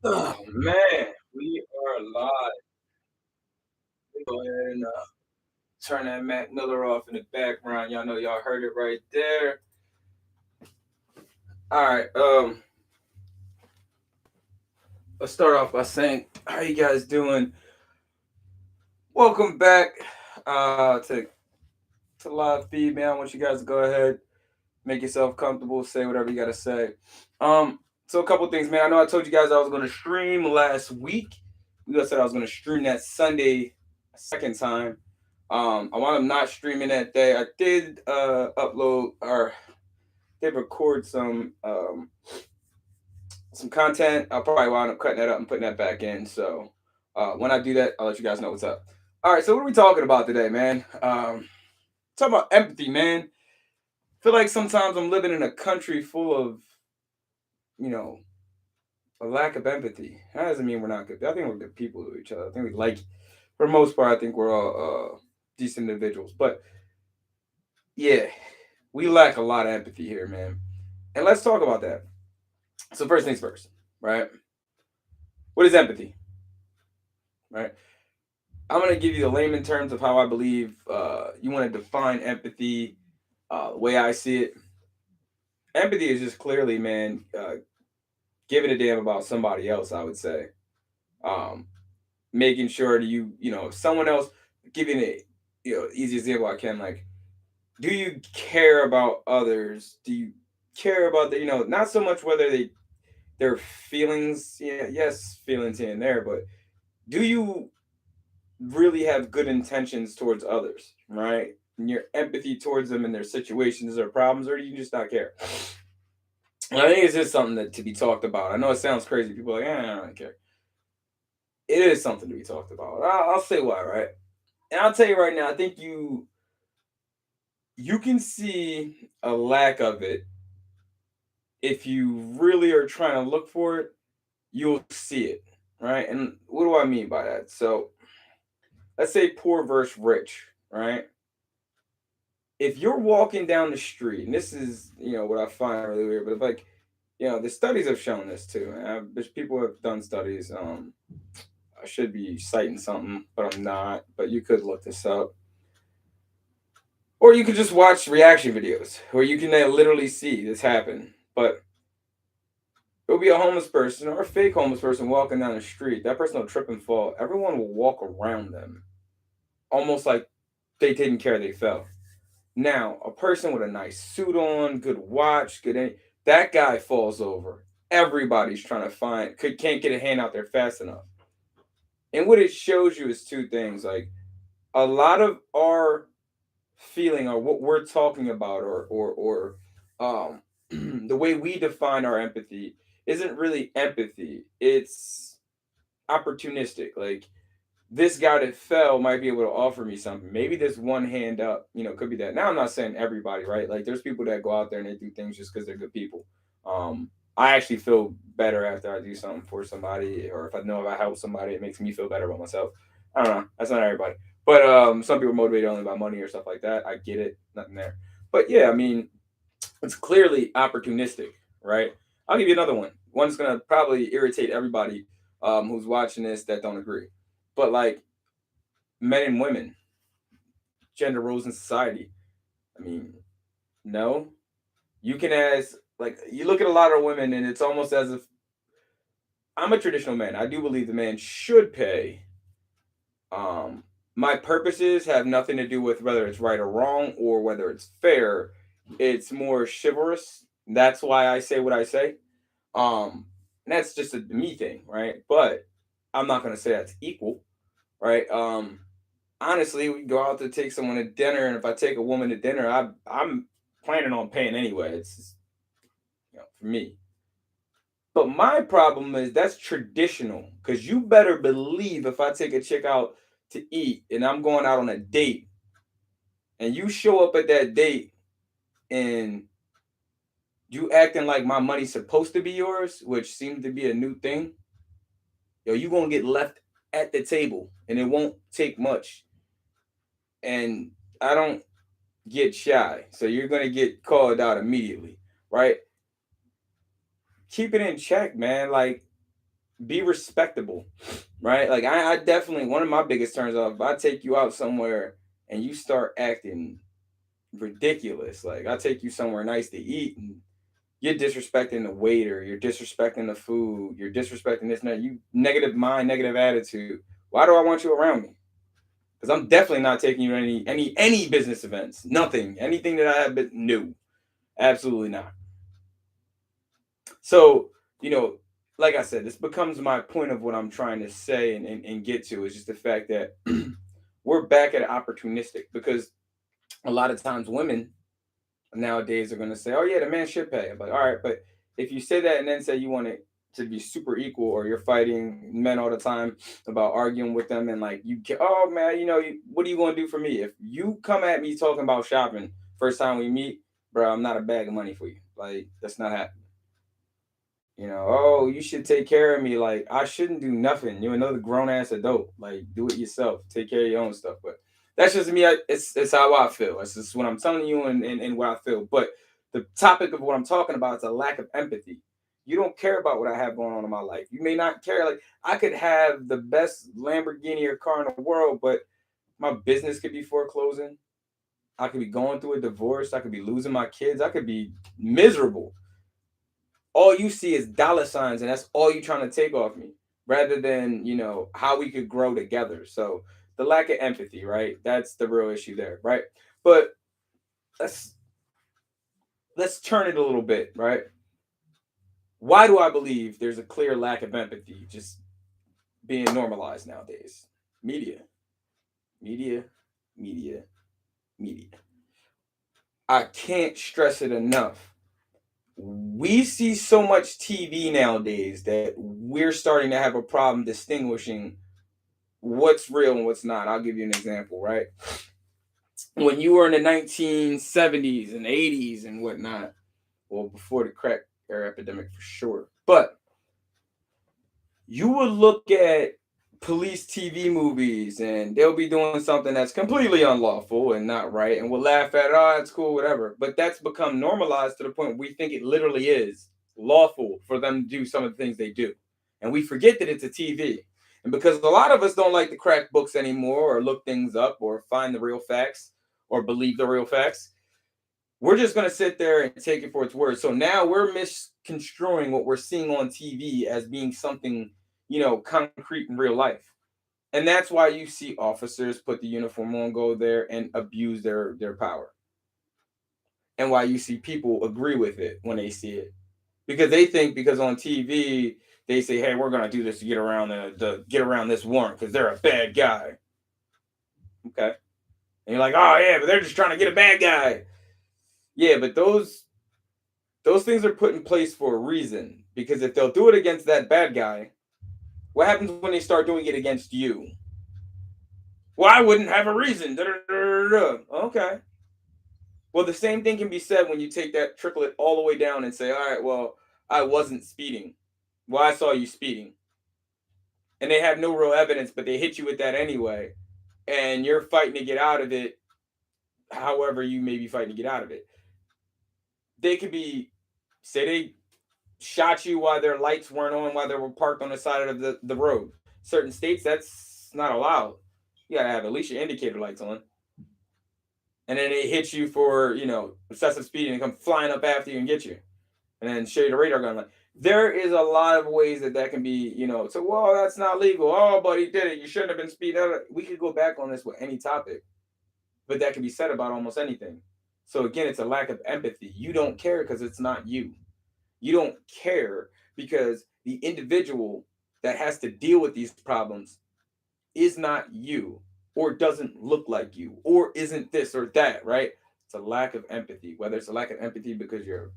Oh man, we are live. We go ahead and turn that Mac Miller off in the background. Y'all know y'all heard it right there. All right. Let's start off by saying, how you guys doing? Welcome back to live feed, man. I want you guys to go ahead, make yourself comfortable, say whatever you gotta say. So a couple things, man. I know I told you guys I was gonna stream last week. We said I was gonna stream that Sunday a second time. I wound up not streaming that day. I did upload or did record some content. I'll probably wind up cutting that up and putting that back in. So when I do that, I'll let you guys know what's up. All right, so what are we talking about today, man? Talking about empathy, man. I feel like sometimes I'm living in a country full of, you know, a lack of empathy. That doesn't mean we're not good. I think we're good people to each other. I think we like, for the most part, I think we're all decent individuals. But yeah, we lack a lot of empathy here, man. And let's talk about that. So first things first, right? What is empathy, right? I'm gonna give you the layman terms of how I believe you want to define empathy. The way I see it, empathy is just clearly, man, giving a damn about somebody else. I would say, um, making sure that if someone else, giving it, easy example I can, like, do you care about others? Do you care about not so much whether their feelings, yeah, yes, feelings here and there, but do you really have good intentions towards others, right? And your empathy towards them and their situations or problems, or do you just not care? And I think it's just something that to be talked about. I know it sounds crazy. People are like, I don't care. It is something to be talked about. I'll say why, right? And I'll tell you right now, I think you can see a lack of it if you really are trying to look for it. You'll see it, right? And what do I mean by that? So let's say poor versus rich, right? If you're walking down the street, and this is what I find really weird, but like the studies have shown this too. There's people who have done studies. I should be citing something, but I'm not. But you could look this up, or you could just watch reaction videos where you can literally see this happen. But it'll be a homeless person or a fake homeless person walking down the street. That person will trip and fall. Everyone will walk around them, almost like they didn't care they fell. Now, a person with a nice suit on, good watch, that guy falls over. Everybody's trying to can't get a hand out there fast enough. And what it shows you is two things. Like a lot of our feeling or what we're talking about or the way we define our empathy isn't really empathy. It's opportunistic. Like this guy that fell might be able to offer me something. Maybe this one hand up, could be that. Now I'm not saying everybody, right? Like there's people that go out there and they do things just because they're good people. I actually feel better after I do something for somebody, or if I help somebody, it makes me feel better about myself. I don't know. That's not everybody, but some people are motivated only by money or stuff like that. I get it, nothing there. But yeah, I mean, it's clearly opportunistic, right? I'll give you another one. One's gonna probably irritate everybody who's watching this that don't agree. But like men and women, gender roles in society. I mean, no. You can ask like you look at a lot of women and it's almost as if I'm a traditional man. I do believe the man should pay. Um my purposes have nothing to do with whether it's right or wrong or whether it's fair. It's more chivalrous. That's why I say what I say. And that's just a me thing, right? But I'm not gonna say that's equal, right? Honestly, we go out to take someone to dinner, and if I take a woman to dinner, I'm planning on paying anyway. It's just, for me. But my problem is that's traditional, because you better believe if I take a chick out to eat and I'm going out on a date, and you show up at that date and you acting like my money's supposed to be yours, which seems to be a new thing, you gonna get left at the table, and it won't take much. And I don't get shy. So you're gonna get called out immediately, right? Keep it in check, man. Like Be respectable, right? Like I definitely, one of my biggest turns off, if I take you out somewhere and you start acting ridiculous, like I take you somewhere nice to eat and you're disrespecting the waiter, you're disrespecting the food, you're disrespecting this and that, you negative mind, negative attitude. Why do I want you around me? Because I'm definitely not taking you to any business events. Nothing. Anything that I have been new. Absolutely not. So, you know, like I said, this becomes my point of what I'm trying to say and get to is just the fact that we're back at opportunistic because a lot of times women nowadays are going to say, "Oh yeah, the man should pay." I'm like, all right, but if you say that and then say you want it to be super equal, or you're fighting men all the time about arguing with them, and like oh man, what are you going to do for me if you come at me talking about shopping first time we meet, bro? I'm not a bag of money for you. Like that's not happening. Oh, you should take care of me. Like I shouldn't do nothing. You're another grown ass adult. Like do it yourself. Take care of your own stuff. But that's just me. It's how I feel. It's just what I'm telling you and what I feel. But the topic of what I'm talking about is a lack of empathy. You don't care about what I have going on in my life. You may not care. Like I could have the best Lamborghini or car in the world, but my business could be foreclosing. I could be going through a divorce. I could be losing my kids. I could be miserable. All you see is dollar signs and that's all you trying to take off me rather than how we could grow together. So the lack of empathy, right? That's the real issue there, right? But let's let's turn it a little bit, right? Why do I believe there's a clear lack of empathy just being normalized nowadays? Media, media, media, media. I can't stress it enough. We see so much TV nowadays that we're starting to have a problem distinguishing what's real and what's not. I'll give you an example, right? When you were in the 1970s and 80s and whatnot, well, before the crack era epidemic for sure, but you would look at police TV movies and they'll be doing something that's completely unlawful and not right, and we'll laugh at it, oh, it's cool, whatever. But that's become normalized to the point we think it literally is lawful for them to do some of the things they do. And we forget that it's a TV. And because a lot of us don't like to crack books anymore or look things up or find the real facts or believe the real facts, we're just going to sit there and take it for its word. So now we're misconstruing what we're seeing on TV as being something, concrete in real life. And that's why you see officers put the uniform on, go there and abuse their power. And why you see people agree with it when they see it. Because they think because on TV they say, "Hey, we're going to do this to get around the get around this warrant because they're a bad guy." Okay. And you're like, "Oh yeah, but they're just trying to get a bad guy." Yeah, but those things are put in place for a reason. Because if they'll do it against that bad guy, what happens when they start doing it against you? Well, I wouldn't have a reason. Okay. Well, the same thing can be said when you take that tricklet all the way down and say, all right, well, I wasn't speeding. Well, I saw you speeding. And they have no real evidence, but they hit you with that anyway. And you're fighting to get out of it, however you may be fighting to get out of it. They could be, say they shot you while their lights weren't on, while they were parked on the side of the road. Certain states, that's not allowed. You gotta have at least your indicator lights on. And then they hit you for, excessive speeding and come flying up after you and get you. And then show you the radar gun. Like, there is a lot of ways that can be, so, well, that's not legal. Oh, but he did it. You shouldn't have been speeding. We could go back on this with any topic, but that can be said about almost anything. So again, it's a lack of empathy. You don't care because it's not you. You don't care because the individual that has to deal with these problems is not you or doesn't look like you or isn't this or that, right? It's a lack of empathy. Whether it's a lack of empathy because you're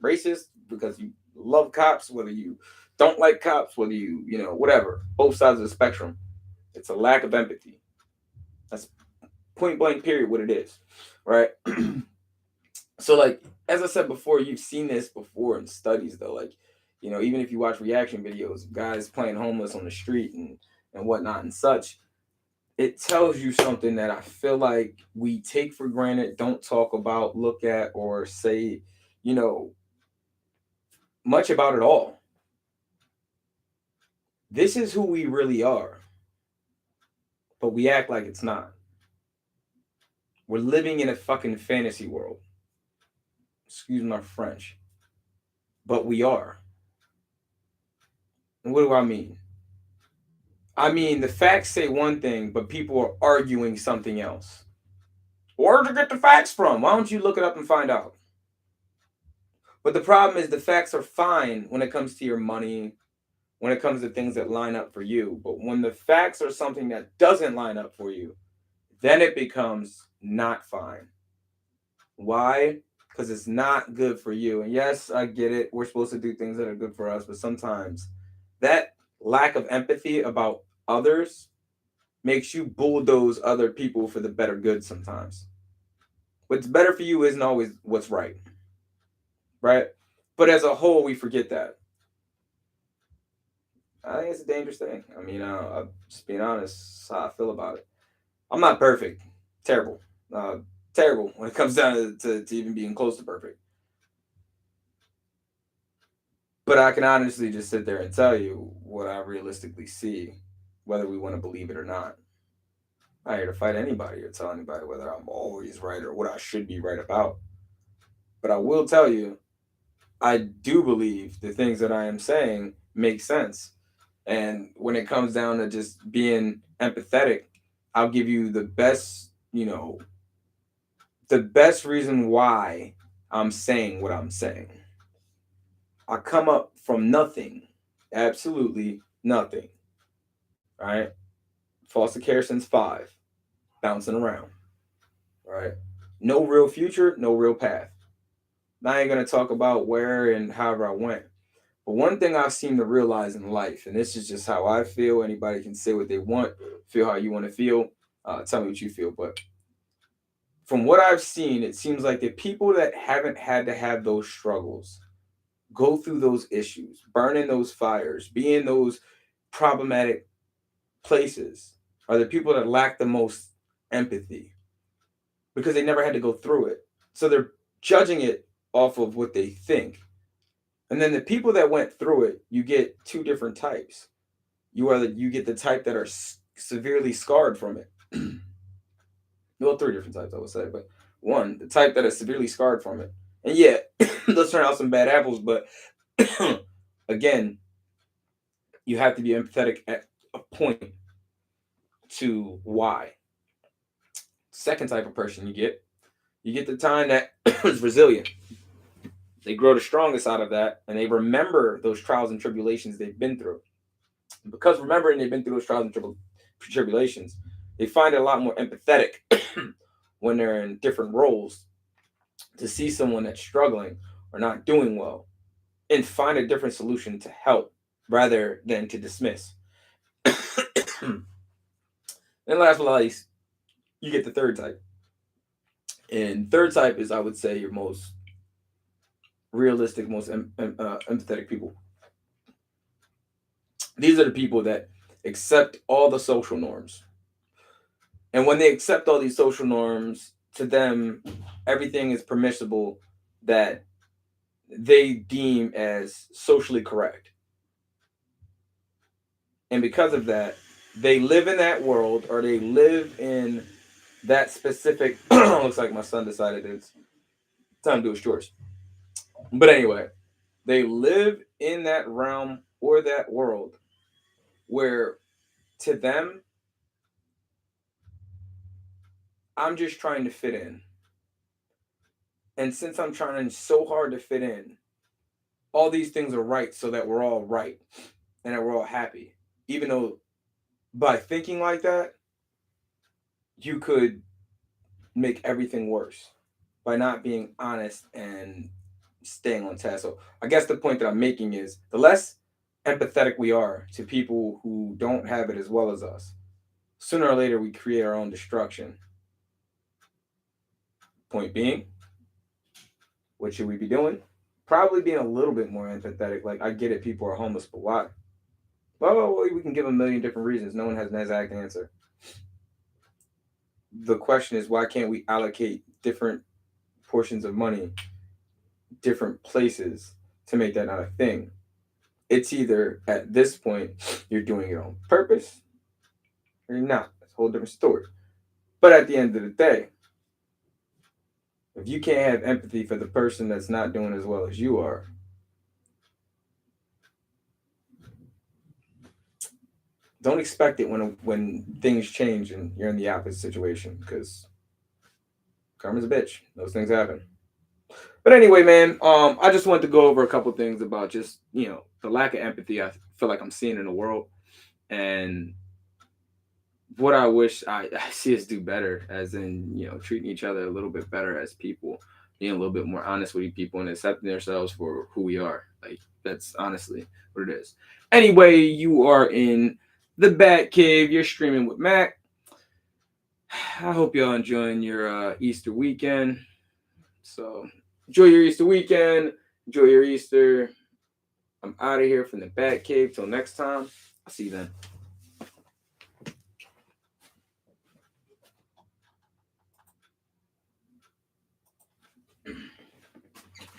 racist, because you love cops, whether you don't like cops, whether whatever, both sides of the spectrum. It's a lack of empathy. That's point blank period what it is, right? So like as I said before, you've seen this before in studies though. Like, even if you watch reaction videos, guys playing homeless on the street and whatnot and such, it tells you something that I feel like we take for granted, don't talk about, look at, or say, you know, much about at all. This is who we really are, but we act like it's not. We're living in a fucking fantasy world. Excuse my French, but we are. And what do I mean? I mean, the facts say one thing, but people are arguing something else. Where'd you get the facts from? Why don't you look it up and find out? But the problem is the facts are fine when it comes to your money, when it comes to things that line up for you. But when the facts are something that doesn't line up for you, then it becomes not fine. Why? Because it's not good for you. And yes, I get it. We're supposed to do things that are good for us, but sometimes that lack of empathy about others makes you bulldoze other people for the better good sometimes. What's better for you isn't always what's right, right? But as a whole, we forget that. I think it's a dangerous thing. I mean, I'm just being honest, how I feel about it. I'm not perfect. Terrible. Uh, Terrible when it comes down to even being close to perfect. But I can honestly just sit there and tell you what I realistically see, whether we want to believe it or not. I'm not here to fight anybody or tell anybody whether I'm always right or what I should be right about. But I will tell you, I do believe the things that I am saying make sense. And when it comes down to just being empathetic, I'll give you the best, the best reason why I'm saying what I'm saying. I come up from nothing, absolutely nothing, right? Foster care since 5, bouncing around, right? No real future, no real path. Now I ain't gonna talk about where and however I went. But one thing I've seen to realize in life, and this is just how I feel, anybody can say what they want, feel how you want to feel, tell me what you feel. But from what I've seen, it seems like the people that haven't had to have those struggles, go through those issues, burn in those fires, be in those problematic places, are the people that lack the most empathy because they never had to go through it. So they're judging it off of what they think. And then the people that went through it, you get two different types. You get the type that are severely scarred from it. Well, three different types I would say, but one, the type that is severely scarred from it. And yeah, those turn out some bad apples, but again, you have to be empathetic at a point to why. Second type of person you get the time that is resilient. They grow the strongest out of that, and they remember those trials and tribulations they've been through. Because remembering they've been through those trials and tribulations, they find it a lot more empathetic when they're in different roles to see someone that's struggling or not doing well and find a different solution to help rather than to dismiss. And last but not least, you get the third type. And third type is, I would say, your most realistic, most empathetic people. These are the people that accept all the social norms. And when they accept all these social norms, to them, everything is permissible that they deem as socially correct. And because of that, they live in that world or they live in that specific. Looks like my son decided it's time to do his chores. But anyway, they live in that realm or that world where to them, I'm just trying to fit in. And since I'm trying so hard to fit in, all these things are right so that we're all right and that we're all happy. Even though by thinking like that, you could make everything worse by not being honest and staying on task. So I guess the point that I'm making is the less empathetic we are to people who don't have it as well as us, sooner or later we create our own destruction. Point being, what should we be doing? Probably being a little bit more empathetic. Like, I get it, people are homeless, but why? Well, we can give a million different reasons. No one has an exact answer. The question is, why can't we allocate different portions of money, different places to make that not a thing? It's either at this point you're doing it on purpose or you're not. It's a whole different story. But at the end of the day, if you can't have empathy for the person that's not doing as well as you are, don't expect it when things change and you're in the opposite situation, because karma's a bitch. Those things happen. But anyway, man, I just wanted to go over a couple things about just the lack of empathy I feel like I'm seeing in the world, and what I wish I see us do better, as in treating each other a little bit better as people, being a little bit more honest with people and accepting ourselves for who we are. Like, that's honestly what it is. Anyway, you are in the Bat Cave. You're streaming with Mac. I hope y'all enjoying your Easter weekend. So enjoy your Easter weekend. Enjoy your Easter. I'm out of here from the Bat Cave. Till next time. I'll see you then.